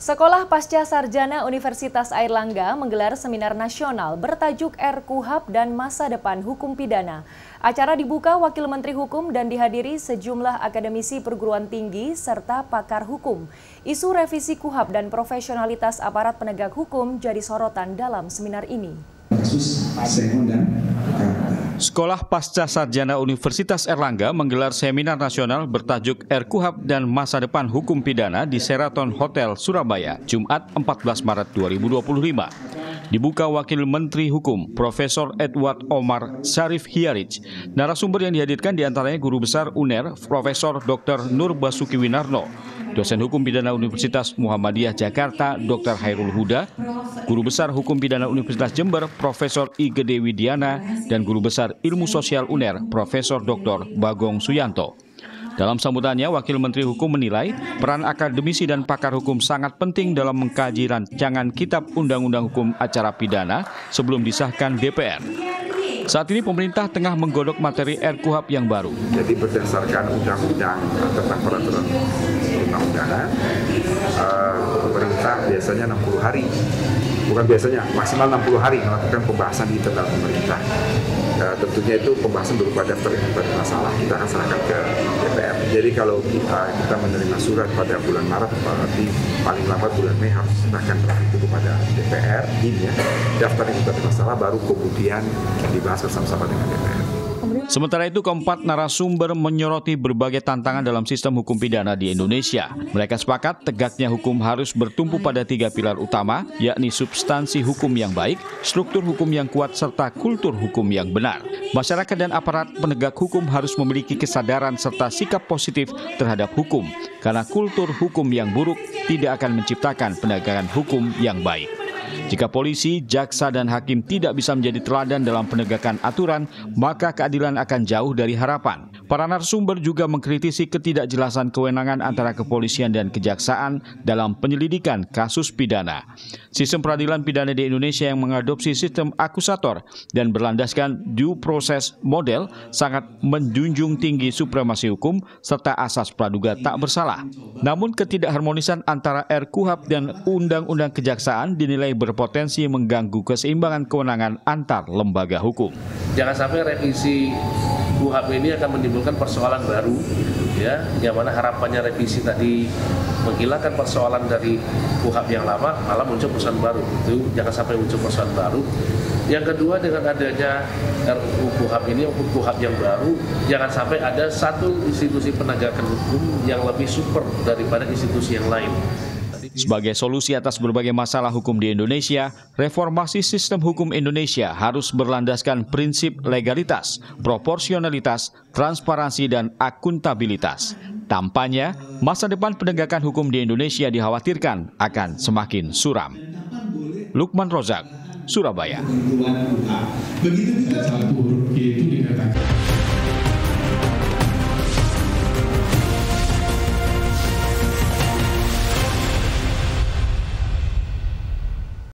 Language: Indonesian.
Sekolah Pasca Sarjana Universitas Airlangga menggelar seminar nasional bertajuk RKUHP dan Masa Depan Hukum Pidana. Acara dibuka Wakil Menteri Hukum dan dihadiri sejumlah akademisi perguruan tinggi serta pakar hukum. Isu revisi KUHP dan profesionalitas aparat penegak hukum jadi sorotan dalam seminar ini. Sekolah Pasca Sarjana Universitas Airlangga menggelar seminar nasional bertajuk RKUHP dan Masa Depan Hukum Pidana di Sheraton Hotel Surabaya, Jumat 14 Maret 2025. Dibuka Wakil Menteri Hukum, Profesor Edward Omar Syarif Hiarij. Narasumber yang dihadirkan diantaranya Guru Besar UNER, Profesor Dr. Nur Basuki Winarno, Dosen Hukum Pidana Universitas Muhammadiyah Jakarta, Dr. Hairul Huda, Guru Besar Hukum Pidana Universitas Jember, Profesor I. Gede Widiana, dan Guru Besar Ilmu Sosial UNER, Profesor Dr. Bagong Suyanto. Dalam sambutannya, Wakil Menteri Hukum menilai peran akademisi dan pakar hukum sangat penting dalam mengkaji rancangan Kitab Undang-Undang Hukum Acara Pidana sebelum disahkan DPR. Saat ini pemerintah tengah menggodok materi RKUHP yang baru. Jadi berdasarkan undang-undang tentang peraturan perundang-undangan, pemerintah biasanya 60 hari. Bukan biasanya, maksimal 60 hari melakukan pembahasan di internal pemerintah. Tentunya itu pembahasan berupa daftar masalah kita akan serahkan ke DPR. Jadi kalau kita menerima surat pada bulan Maret, berarti paling lambat bulan Mei harus serahkan itu kepada DPR. Ini ya, daftar masalah baru kemudian dibahas bersama-sama dengan DPR. Sementara itu, keempat narasumber menyoroti berbagai tantangan dalam sistem hukum pidana di Indonesia. Mereka sepakat tegaknya hukum harus bertumpu pada 3 pilar utama, yakni substansi hukum yang baik, struktur hukum yang kuat, serta kultur hukum yang benar. Masyarakat dan aparat penegak hukum harus memiliki kesadaran serta sikap positif terhadap hukum, karena kultur hukum yang buruk tidak akan menciptakan penegakan hukum yang baik. Jika polisi, jaksa, dan hakim tidak bisa menjadi teladan dalam penegakan aturan, maka keadilan akan jauh dari harapan. Para narasumber juga mengkritisi ketidakjelasan kewenangan antara kepolisian dan kejaksaan dalam penyelidikan kasus pidana. Sistem peradilan pidana di Indonesia yang mengadopsi sistem akusator dan berlandaskan due process model sangat menjunjung tinggi supremasi hukum serta asas praduga tak bersalah. Namun ketidakharmonisan antara RKUHP dan Undang-Undang Kejaksaan dinilai berpotensi mengganggu keseimbangan kewenangan antar lembaga hukum. Jangan sampai revisi KUHP ini akan menimbulkan persoalan baru, ya, yang mana harapannya revisi tadi menghilangkan persoalan dari KUHP yang lama, malah muncul persoalan baru. Itu jangan sampai muncul persoalan baru. Yang kedua, dengan adanya RUU KUHP ini, KUHP yang baru, jangan sampai ada satu institusi penegakan hukum yang lebih super daripada institusi yang lain. Sebagai solusi atas berbagai masalah hukum di Indonesia, reformasi sistem hukum Indonesia harus berlandaskan prinsip legalitas, proporsionalitas, transparansi, dan akuntabilitas. Tampaknya, masa depan penegakan hukum di Indonesia dikhawatirkan akan semakin suram. Lukman Rozak, Surabaya.